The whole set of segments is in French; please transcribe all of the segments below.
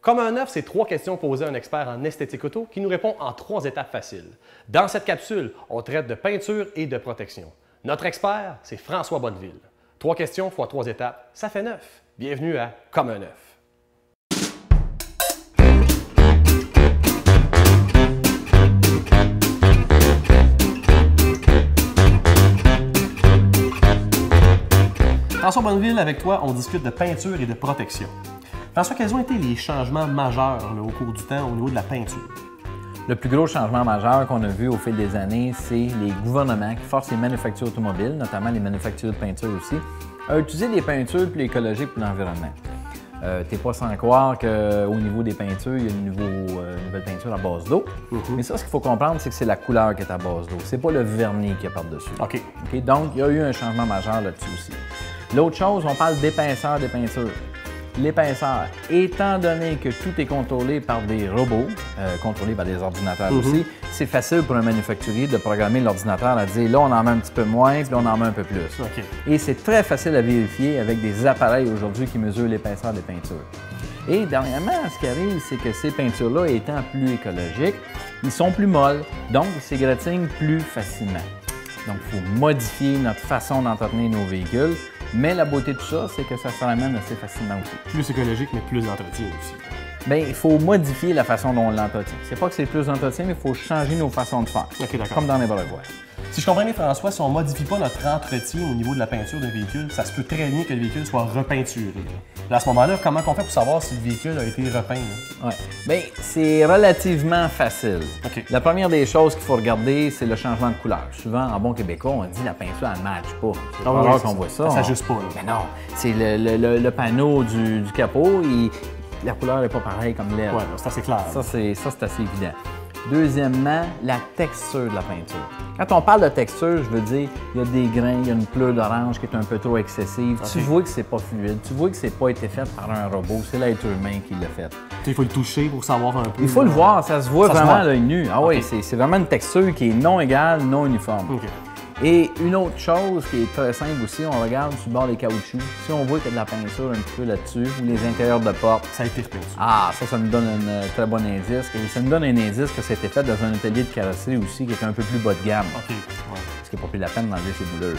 Comme un œuf, c'est 3 questions posées à un expert en esthétique auto qui nous répond en 3 étapes faciles. Dans cette capsule, on traite de peinture et de protection. Notre expert, c'est François Bonneville. 3 questions fois 3 étapes, ça fait 9. Bienvenue à Comme un œuf. François Bonneville, avec toi, on discute de peinture et de protection. François, quels ont été les changements majeurs au cours du temps au niveau de la peinture? Le plus gros changement majeur qu'on a vu au fil des années, c'est les gouvernements qui forcent les manufactures automobiles, notamment les manufactures de peinture aussi, à utiliser des peintures plus écologiques pour l'environnement. T'es pas sans croire qu'au niveau des peintures, il y a une nouvelle peinture à base d'eau. Mais ça, ce qu'il faut comprendre, c'est que c'est la couleur qui est à base d'eau. C'est pas le vernis qui est par-dessus. OK. Donc, il y a eu un changement majeur là-dessus aussi. L'autre chose, on parle d'épaisseur des peintures. L'épaisseur, étant donné que tout est contrôlé par des robots, contrôlés par des ordinateurs aussi, c'est facile pour un manufacturier de programmer l'ordinateur à dire là, on en met un petit peu moins, puis on en met un peu plus. OK. Et c'est très facile à vérifier avec des appareils aujourd'hui qui mesurent l'épaisseur des peintures. Et dernièrement, ce qui arrive, c'est que ces peintures-là, étant plus écologiques, ils sont plus molles, donc ils s'égratignent plus facilement. Donc, il faut modifier notre façon d'entretenir nos véhicules. Mais la beauté de tout ça, c'est que ça se ramène assez facilement aussi. Plus écologique, mais plus d'entretien aussi. Bien, il faut modifier la façon dont on l'entretient. C'est pas que c'est plus d'entretien, mais il faut changer nos façons de faire. OK, d'accord. Comme dans les brevoirs. Si je comprends bien, François, si on ne modifie pas notre entretien au niveau de la peinture d'un véhicule, ça se peut très bien que le véhicule soit repeinturé. Là, à ce moment-là, comment on fait pour savoir si le véhicule a été repeint? Oui. Bien, c'est relativement facile. OK. La première des choses qu'il faut regarder, c'est le changement de couleur. Souvent, en bon québécois, on dit la peinture, elle ne matche pas. C'est pas rare qu'on voit ça. Ça s'ajuste pas. Là. Mais non, c'est le panneau du capot, la couleur n'est pas pareille comme l'air. Oui, c'est assez clair. Ça, c'est assez évident. Deuxièmement, la texture de la peinture. Quand on parle de texture, je veux dire, il y a des grains, il y a une pleure d'orange qui est un peu trop excessive. Okay. Tu vois que c'est pas fluide, tu vois que c'est pas été fait par un robot, c'est l'être humain qui l'a fait. Il faut le toucher pour savoir un peu. Il faut le voir, ça se voit vraiment à l'œil nu. Ah okay. Oui, c'est vraiment une texture qui est non égale, non uniforme. Okay. Et une autre chose qui est très simple aussi, on regarde sur le bord des caoutchoucs. Si on voit qu'il y a de la peinture un petit peu là-dessus, ou les intérieurs de porte, ça a été repeinturé. Ah, ça nous donne un très bon indice. Et ça nous donne un indice que c'était fait dans un atelier de carrosserie aussi qui était un peu plus bas de gamme. OK. Ouais. Ce qui n'est pas plus la peine d'enlever ces bouleurs.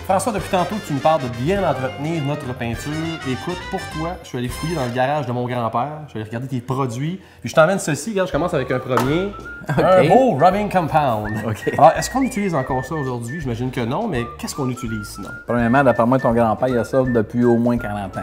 François, depuis tantôt, tu nous parles de bien entretenir notre peinture. Écoute, pour toi, je suis allé fouiller dans le garage de mon grand-père. Je suis allé regarder tes produits. Puis je t'emmène ceci. Regarde, je commence avec un premier. Okay. Un beau rubbing compound. Okay. Alors, est-ce qu'on utilise encore ça aujourd'hui? J'imagine que non, mais qu'est-ce qu'on utilise sinon? Premièrement, d'après moi, ton grand-père, il a ça depuis au moins 40 ans.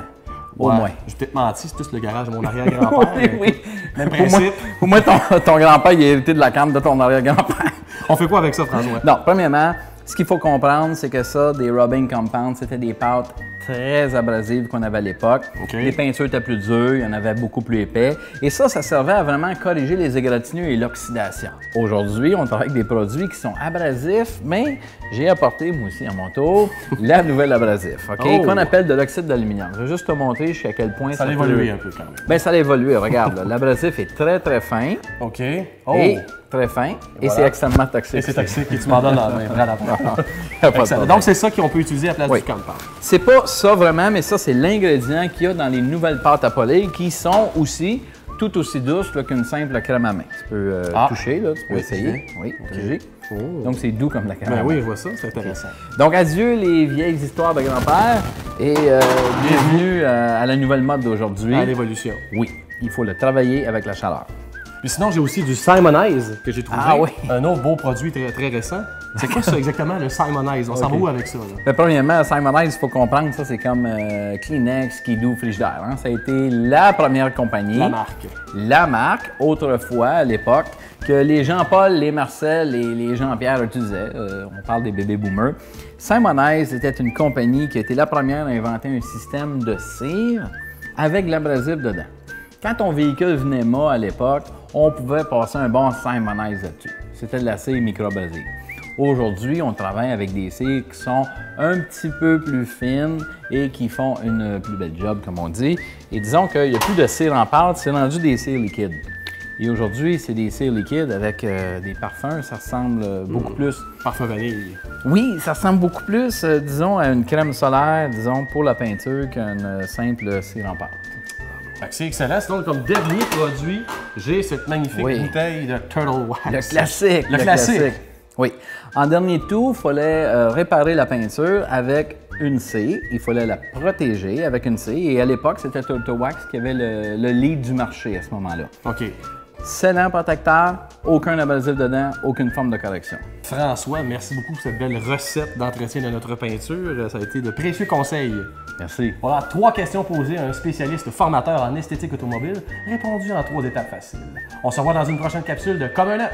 Au moins. J'ai peut-être menti, c'est tout le garage de mon arrière-grand-père. Oui. Même principe. Au moins, ton grand-père, il a hérité de la canne de ton arrière-grand-père. On fait quoi avec ça, François? Non, premièrement, ce qu'il faut comprendre, c'est que ça, des rubbing compounds, c'était des pâtes très abrasives qu'on avait à l'époque. Okay. Les peintures étaient plus dures, il y en avait beaucoup plus épais. Et ça servait à vraiment corriger les égratignures et l'oxydation. Aujourd'hui, on travaille avec des produits qui sont abrasifs, mais j'ai apporté, moi aussi, à mon tour, la nouvelle abrasif, okay? Qu'on appelle de l'oxyde d'aluminium. Je vais juste te montrer jusqu'à quel point ça a évolué un peu quand même. Bien, ça a évolué. Regarde, l'abrasif est très, très fin. OK. Oh. Et très fin. Et c'est extrêmement toxique. Et c'est toxique et tu m'en donnes la main. Donc, c'est ça qu'on peut utiliser à la place du compound. C'est pas ça vraiment, mais ça, c'est l'ingrédient qu'il y a dans les nouvelles pâtes à polir qui sont aussi tout aussi douces qu'une simple crème à main. Tu peux toucher, là, tu peux essayer. Oui, toucher. Donc, c'est doux comme la crème à main. Oui, je vois ça, c'est intéressant. Donc, adieu les vieilles histoires de grand-père et bienvenue à la nouvelle mode d'aujourd'hui. À l'évolution. Oui, il faut le travailler avec la chaleur. Puis sinon, j'ai aussi du Simonize que j'ai trouvé. Ah oui? Un autre beau produit très, très récent. C'est quoi ça exactement, le Simonize? On s'en va où avec ça? Là? Premièrement, Simonize, il faut comprendre, ça c'est comme Kleenex, Skidoo, Frigidaire. Hein? Ça a été la première compagnie. La marque. La marque, autrefois, à l'époque, que les Jean-Paul, les Marcel et les Jean-Pierre utilisaient. On parle des bébés boomers. Simonize était une compagnie qui a été la première à inventer un système de cire avec de l'abrasif dedans. Quand ton véhicule venait mat à l'époque, on pouvait passer un bon Simonize là-dessus. C'était de la cire micro-abrasive. Aujourd'hui, on travaille avec des cires qui sont un petit peu plus fines et qui font une plus belle job, comme on dit. Et disons qu'il n'y a plus de cire en pâte, c'est rendu des cires liquides. Et aujourd'hui, c'est des cires liquides avec des parfums. Ça ressemble beaucoup plus... Parfum vanille. Oui, ça ressemble beaucoup plus, disons, à une crème solaire, disons, pour la peinture qu'une simple cire en pâte. C'est excellent. Sinon, comme dernier produit, j'ai cette magnifique bouteille de Turtle Wax. Le classique. Le classique. Oui. En dernier tour, il fallait réparer la peinture avec une cire. Il fallait la protéger avec une cire. Et à l'époque, c'était Turtle Wax qui avait le lead du marché à ce moment-là. OK. Scellant protecteur, aucun abrasif dedans, aucune forme de correction. François, merci beaucoup pour cette belle recette d'entretien de notre peinture. Ça a été de précieux conseils. Merci. Voilà 3 questions posées à un spécialiste formateur en esthétique automobile, répondues en 3 étapes faciles. On se revoit dans une prochaine capsule de Comme un œuf.